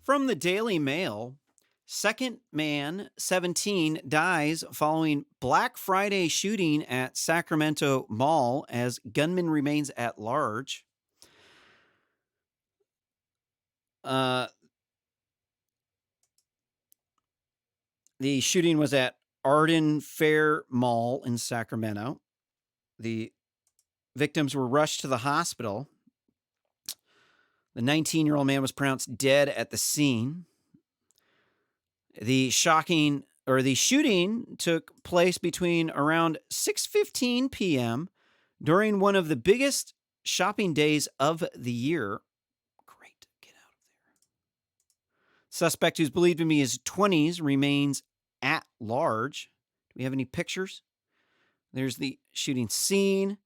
From the Daily Mail, second man 17 dies following Black Friday shooting at Sacramento Mall as gunman remains at large. Uh, the shooting was at Arden Fair Mall in Sacramento. The victims were rushed to the hospital. The 19-year-old man was pronounced dead at the scene. The shooting took place between around 6:15 p.m. during one of the biggest shopping days of the year. Great, get out of there. Suspect, who's believed to be in his 20s, remains at large. Do we have any pictures? There's the shooting scene.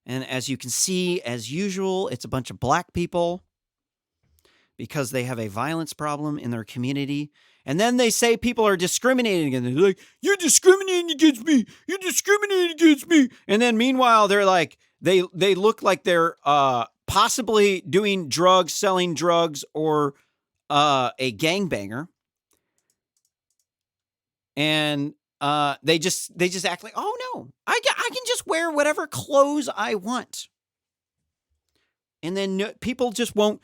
And as you can see, as usual, it's a bunch of black people because they have a violence problem in their community. And then they say people are discriminating against them. They're like, you're discriminating against me. You're discriminating against me. And then meanwhile, they're like, they look like they're possibly doing drugs, selling drugs, or a gangbanger. And they just act like, oh no, I can just wear whatever clothes I want. And then people just won't,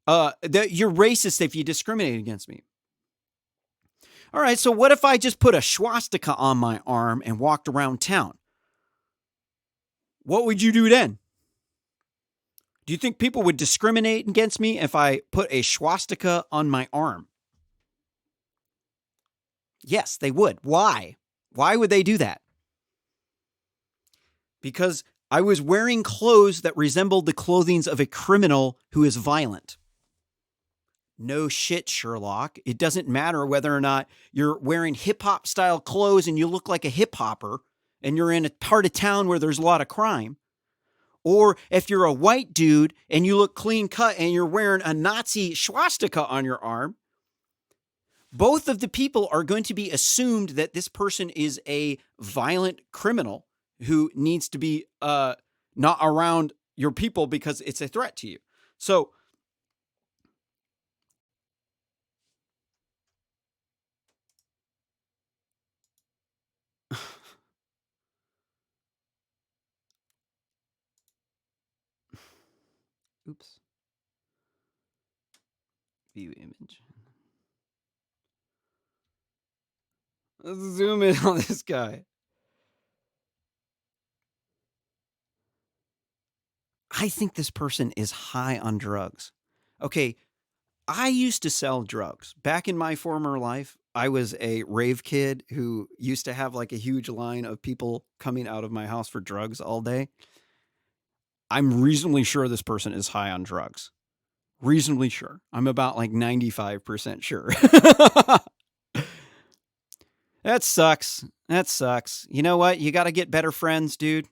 you're racist if you discriminate against me. All right, so what if I just put a swastika on my arm and walked around town? What would you do then? Do you think people would discriminate against me if I put a swastika on my arm? Yes, they would. Why? Why would they do that? Because I was wearing clothes that resembled the clothing of a criminal who is violent. No shit, Sherlock. It doesn't matter whether or not you're wearing hip-hop style clothes and you look like a hip-hopper and you're in a part of town where there's a lot of crime. Or if you're a white dude and you look clean cut and you're wearing a Nazi swastika on your arm, both of the people are going to be assumed that this person is a violent criminal who needs to be not around your people because it's a threat to you. So, oops. View image. Let's zoom in on this guy. I think this person is high on drugs. Okay, I used to sell drugs. Back in my former life, I was a rave kid who used to have like a huge line of people coming out of my house for drugs all day. I'm reasonably sure this person is high on drugs. Reasonably sure. I'm about like 95% sure. That sucks. That sucks. You know what? You got to get better friends, dude.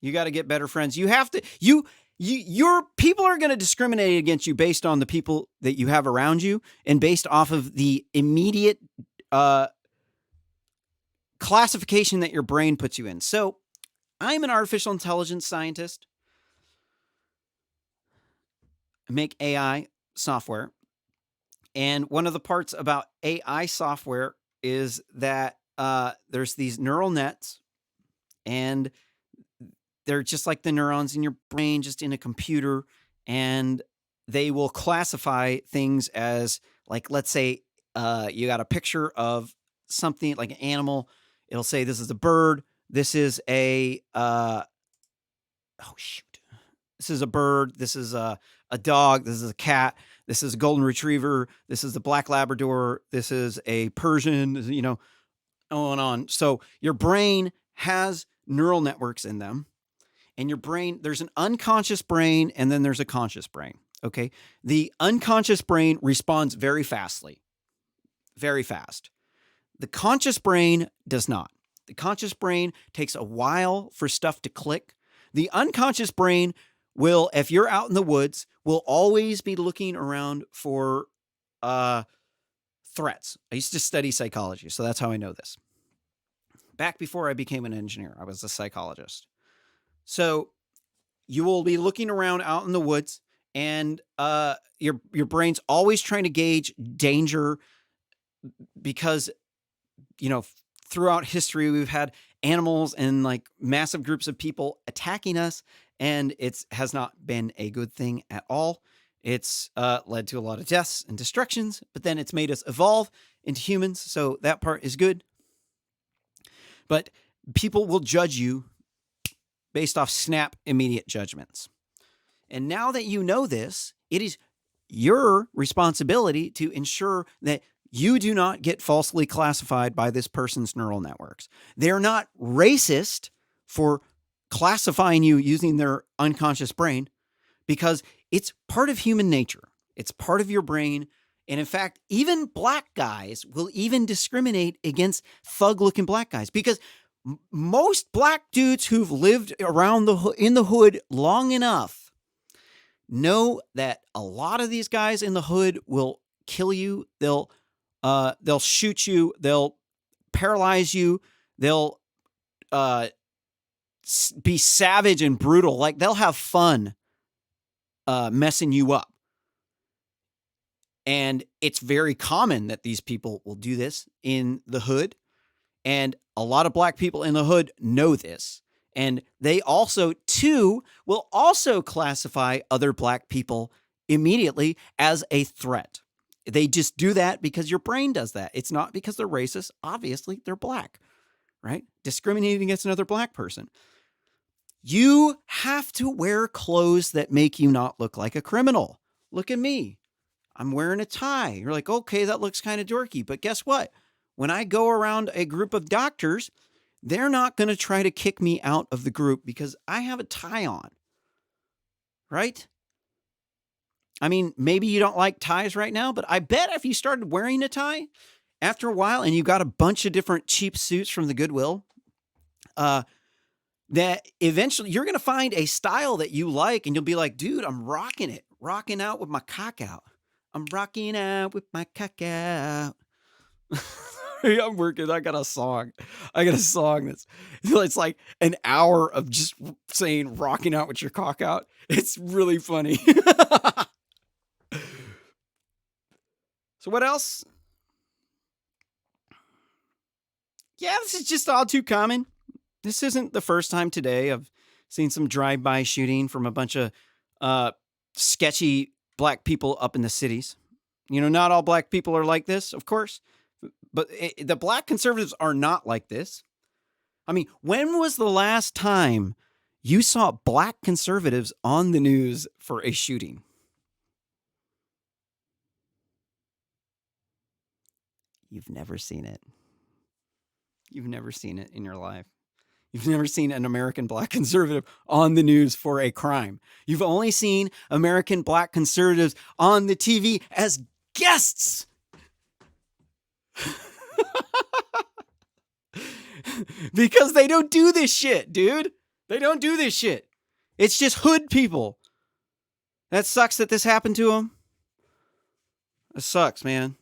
You got to get better friends. You have to, your people are going to discriminate against you based on the people that you have around you and based off of the immediate classification that your brain puts you in. So I'm an artificial intelligence scientist. I make AI software. And one of the parts about AI software is that there's these neural nets, and they're just like the neurons in your brain, just in a computer, and they will classify things as, like, let's say you got a picture of something like an animal. It'll say this is a bird. This is a this is a bird. This is a dog. This is a cat. This is a golden retriever. This is a black Labrador. This is a Persian, on and on. So your brain has neural networks in them. And your brain, there's an unconscious brain and then there's a conscious brain. Okay. The unconscious brain responds very fastly, very fast. The conscious brain does not. The conscious brain takes a while for stuff to click. The unconscious brain will, if you're out in the woods, will always be looking around for threats. I used to study psychology, so that's how I know this. Back before I became an engineer, I was a psychologist. So you will be looking around out in the woods, and your brain's always trying to gauge danger because, throughout history, we've had animals and like massive groups of people attacking us, and it has not been a good thing at all. It's led to a lot of deaths and destructions, but then it's made us evolve into humans, so that part is good. But people will judge you based off snap, immediate judgments. And now that you know this, it is your responsibility to ensure that you do not get falsely classified by this person's neural networks. They're not racist for classifying you using their unconscious brain, because it's part of human nature. It's part of your brain. And in fact, even black guys will even discriminate against thug-looking black guys, because most black dudes who've lived around in the hood long enough know that a lot of these guys in the hood will kill you. They'll shoot you. They'll paralyze you. They'll be savage and brutal. Like, they'll have fun messing you up. And it's very common that these people will do this in the hood. And a lot of black people in the hood know this. And they also, too, will also classify other black people immediately as a threat. They just do that because your brain does that. It's not because they're racist. Obviously, they're black, right? Discriminating against another black person. You have to wear clothes that make you not look like a criminal. Look at me. I'm wearing a tie. You're like, okay, that looks kind of dorky. But guess what? When I go around a group of doctors, they're not going to try to kick me out of the group because I have a tie on, right? I mean, maybe you don't like ties right now, but I bet if you started wearing a tie after a while and you got a bunch of different cheap suits from the Goodwill, that eventually you're going to find a style that you like, and you'll be like, dude, I'm rocking it, rocking out with my cock out. I'm rocking out with my cock out. I'm working. I got a song that's, it's like an hour of just saying rocking out with your cock out. It's really funny. So what else? Yeah, this is just all too common. This isn't the first time today I've seen some drive-by shooting from a bunch of sketchy black people up in the cities. Not all black people are like this, of course. But the black conservatives are not like this. I mean, when was the last time you saw black conservatives on the news for a shooting? You've never seen it. You've never seen it in your life. You've never seen an American black conservative on the news for a crime. You've only seen American black conservatives on the TV as guests. Because they don't do this shit, dude. They don't do this shit. It's just hood people. That sucks that this happened to them. It sucks, man.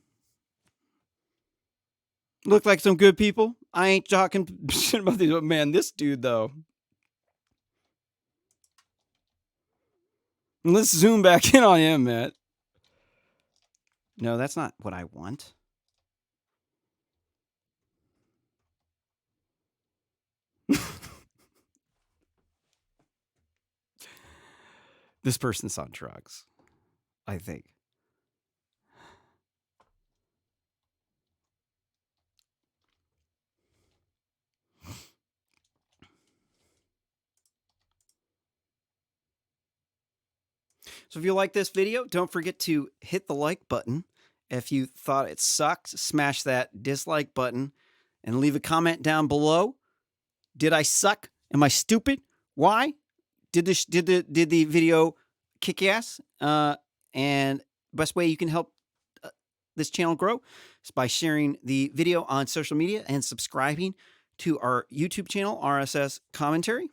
Look like some good people. I ain't talking shit about these, but man, this dude though. Let's zoom back in on him, Matt. No, that's not what I want. This person's on drugs, I think. So if you like this video, don't forget to hit the like button. If you thought it sucked, smash that dislike button and leave a comment down below. Did I suck? Am I stupid? Why? Did the video kick ass? And best way you can help this channel grow is by sharing the video on social media and subscribing to our YouTube channel, RSS Commentary.